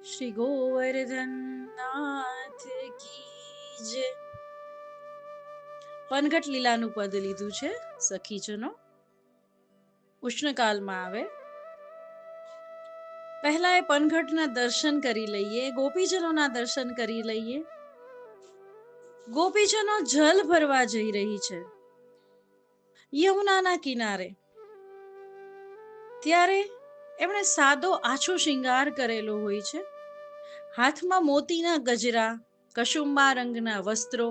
શ્રી ગોવર્ધન નાથ કી જય. પનઘટ લીલાનું પદ લીધું છે સખીજનો. ઉષ્ણકાલમાં આવે પહેલા એ પનઘટના દર્શન કરી લઈએ, ગોપીજનોના દર્શન કરી લઈએ. ગોપીજનો જલ ભરવા જઈ રહી છે યમુનાના કિનારે. ત્યારે એમણે સાદો આછો શિંગાર કરેલો હોય છે. હાથમાં મોતીના ગજરા, કશુંબા રંગના વસ્ત્રો,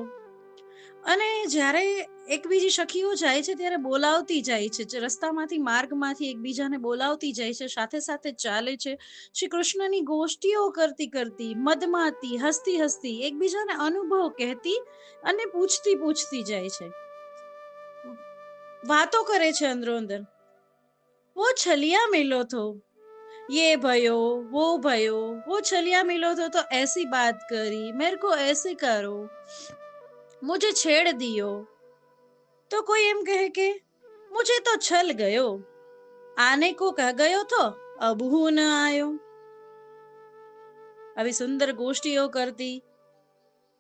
અને જ્યારે એકબીજી સખીઓ જાય છે ત્યારે બોલાવતી જાય છે, રસ્તામાંથી માર્ગમાંથી એકબીજાને બોલાવતી જાય છે, સાથે સાથે ચાલે છે. શ્રી કૃષ્ણની ગોષ્ઠીઓ કરતી કરતી, મદમાતી, હસતી હસતી, એકબીજાને અનુભવ કહેતી અને પૂછતી પૂછતી જાય છે, વાતો કરે છે અંદરો અંદર. वो छलिया मिलो तो ये भयो वो भयो, वो छलिया मिलो तो ऐसी बात करी, मेरे को ऐसे करो, मुझे छेड़ दियो. तो कोई एम कहे के मुझे तो छल गयो, आने को कह गयो तो अब હું ન આયો. આવી સુંદર ગોષ્ઠીઓ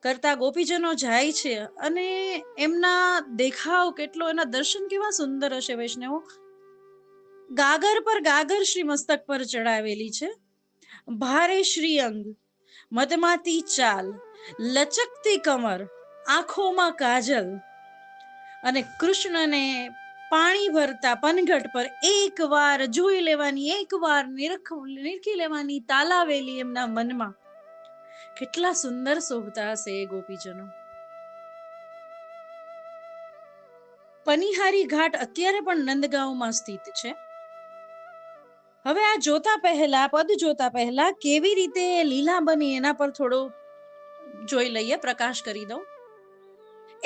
કરતા ગોપીજનો જાય છે અને એમના દેખાવ કેટલો, એના દર્શન કેવા સુંદર હશે વૈષ્ણવો. ગાગર પર ગાગર શ્રી મસ્તક પર ચડાવેલી છે, ભારે શ્રીઅંગ, મદમાતી ચાલ, લચકતી કમર, આંખોમાં કાજલ, અને કૃષ્ણને પાણી ભરતા પનઘટ પર એક વાર જોઈ લેવાની, એક વાર નિરખી લેવાની તાલાવેલી એમના મનમાં. કેટલા સુંદર શોભતા હશે એ ગોપીજનો. પનિહારી ઘાટ અત્યારે પણ નંદગાંવમાં સ્થિત છે. હવે આ જોતા પહેલા, પદ જોતા પહેલા કેવી રીતે લીલા બની એના પર થોડો જોઈ લઈએ, પ્રકાશ કરી દઉં.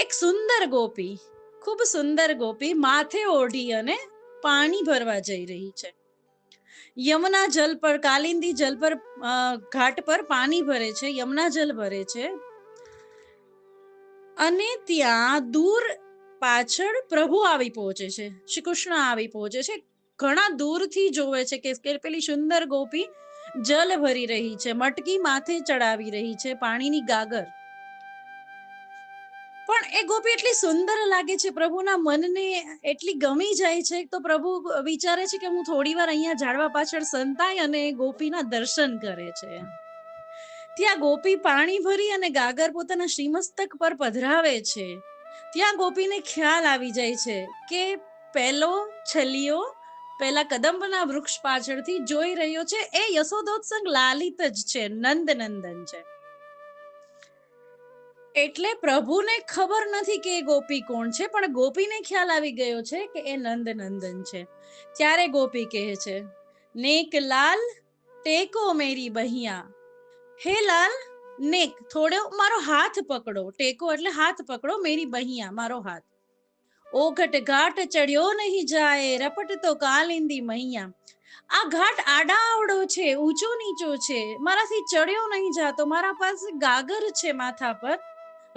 એક સુંદર ગોપી, ખૂબ સુંદર ગોપી માથે ઓઢી અને પાણી ભરવા જઈ રહી છે. યમુના જલ પર, કાલિંદી જલ પર, ઘાટ પર પાણી ભરે છે, યમુના જલ ભરે છે. અને ત્યાં દૂર પાછળ પ્રભુ આવી પહોંચે છે, શ્રી કૃષ્ણ આવી પહોંચે છે. ઘણા દૂરથી જોવે છે કે પેલી સુંદર ગોપી જલ ભરી રહી છે, મટકી માથે ચડાવી રહી છે, પાણીની ગાગર. પણ એ ગોપી એટલી સુંદર લાગે છે, પ્રભુના મનને એટલી ગમી જાય છે. તો પ્રભુ વિચારે છે કે હું થોડી વાર અહીંયા ઝાડવા પાછળ સંતાય અને ગોપીના દર્શન કરે છે. ત્યાં ગોપી પાણી ભરી અને ગાગર પોતાના શ્રીમસ્તક પર પધરાવે છે. ત્યાં ગોપીને ખ્યાલ આવી જાય છે કે પેલો છલિયો પેલા કદંબના વૃક્ષ પાછળથી જોઈ રહ્યો છે, એ યશોદોત્સંગ લાલિત જ છે, નંદનંદન છે. એટલે પ્રભુને ખબર નથી કે એ ગોપી કોણ છે, પણ ગોપીને ખ્યાલ આવી ગયો છે કે એ નંદનંદન છે. ત્યારે ગોપી કહે છે, નેક લાલ ટેકો મેરી બહિયા, હે લાલ નેક, થોડો મારો હાથ પકડો. ટેકો એટલે હાથ પકડો, મેરી બહિયા, મારો હાથ. ઓઘટ ઘાટ ચડ્યો નહીં જાય, રપટ તો કાલિંદી મૈયા. આ ઘાટ આડાવડો છે, ઊંચો નીચો છે, મારાથી ચડ્યો નહીં જાતો. મારા પાસે ગાગર છે માથા પર,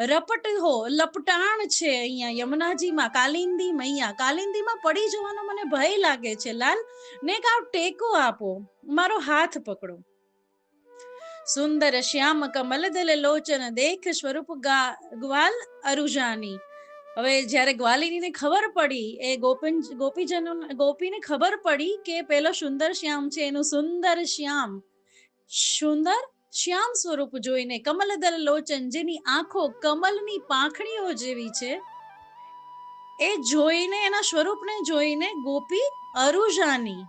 રપટ હો લપટાણ છે અહીંયા યમુનાજીમાં, કાલિંદી મૈયા, કાલિંદીમાં પડી જવાનો મને ભય લાગે છે. લાલ ને કાવ ટેકો આપો, મારો હાથ પકડો. સુંદર શ્યામ કમલ દલ લોચન, દેખ સ્વરૂપ ગ્વાલ અરુજાની. હવે જ્યારે ગ્વાલિનીને ખબર પડી, એ ગોપીને ખબર પડી કે પેલો સુંદર શ્યામ છે, એનું સુંદર શ્યામ સ્વરૂપ જોઈને, કમલદલ લોચન, જેની આંખો કમલની પાંખડીઓ જેવી છે, એ જોઈને, એના સ્વરૂપને જોઈને ગોપી અરુજાની,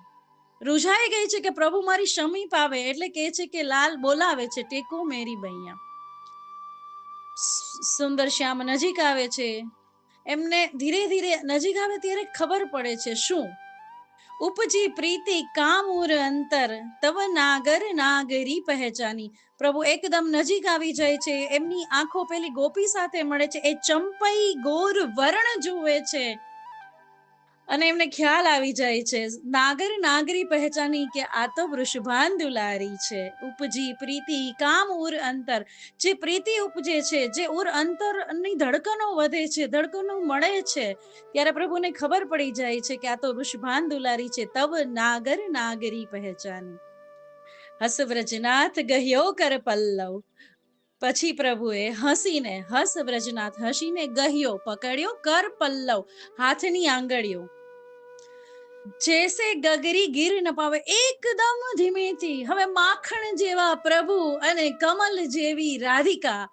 રૂઝાઈ ગઈ છે કે પ્રભુ મારી સમીપ આવે. એટલે કે છે કે લાલ બોલાવે છે, ટેકો મેરી બૈયા. સુંદર શ્યામ નજીક આવે છે, એમને ધીરે ધીરે નજીક આવે ત્યારે ખબર પડે છે શું? ઉપજી પ્રીતિ કામ ઉર અંતર, તવ નાગર નાગરી પહેચાની. પ્રભુ એકદમ નજીક આવી જાય છે, એમની આંખો પેલી ગોપી સાથે મળે છે, એ ચંપઈ ગોર વર્ણ જુએ છે અને એમને ખ્યાલ આવી જાય છે, નાગર નાગરી પહેચાની, કે આ તો વૃષભાન દુલારી છે. ઉપજી પ્રીતિ કામ ઉર અંતર, જે પ્રીતિ ઉપજે છે, જે ઉર અંતરની ધડકનો વધે છે, ધડકનો મળે છે, ત્યારે પ્રભુને ખબર પડી જાય છે કે આ તો વૃષભાન દુલારી છે. તબ નાગર નાગરી પહેચાની. હસ વ્રજનાથ ગહ્યો કર પલ્લવ. પછી પ્રભુએ હસીને, હસ વ્રજનાથ હસીને ગહ્યો પકડ્યો કર પલ્લવ હાથની આંગળીઓ. જેસે ગગરી ગીર ન પાવે, એકદમ ધીમેથી. હવે માખણ જેવા પ્રભુ અને કમલ જેવી રાધિકા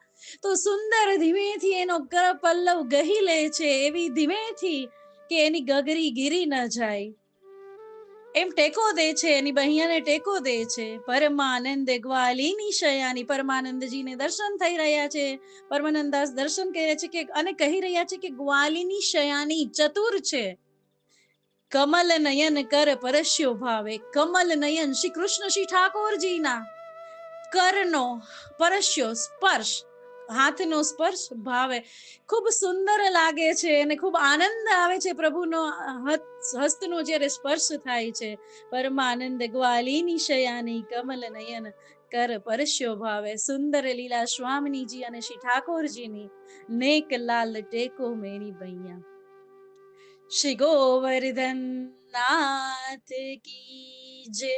તો સુંદર ધીમેથી એનો કર પલ્લવ ગહી લે છે, એવી ધીમેથી કે એની ગગરી ગીરી ન જાય એમ ટેકો દે છે, એની બહિયાને ટેકો દે છે. પરમાનંદ ગ્વાલીની શયાની, પરમાનંદજીને દર્શન થઈ રહ્યા છે. પરમાનંદાસ દર્શન કહે છે કે અને કહી રહ્યા છે કે ગ્વાલીની શયાની ચતુર છે. કમલ નયન કર પરસ્યો ભાવે, કમલ નયન શ્રી કૃષ્ણ શ્રી ઠાકોરજીના કરનો પરસ્યો સ્પર્શ, હાથનો સ્પર્શ ભાવે, ખૂબ સુંદર લાગે છે અને ખૂબ આનંદ આવે છે પ્રભુનો હસ્તનો જ્યારે સ્પર્શ થાય છે. પરમાનંદ ગ્વાલીની શયાની કમલ નયન કર પરસ્યો ભાવે. સુંદર લીલા સ્વામિનીજી અને શ્રી ઠાકોરજીની નેક લાલ ટેકો મેરી બૈયા. શ્રી ગોવર્ધન નાથ કી જય.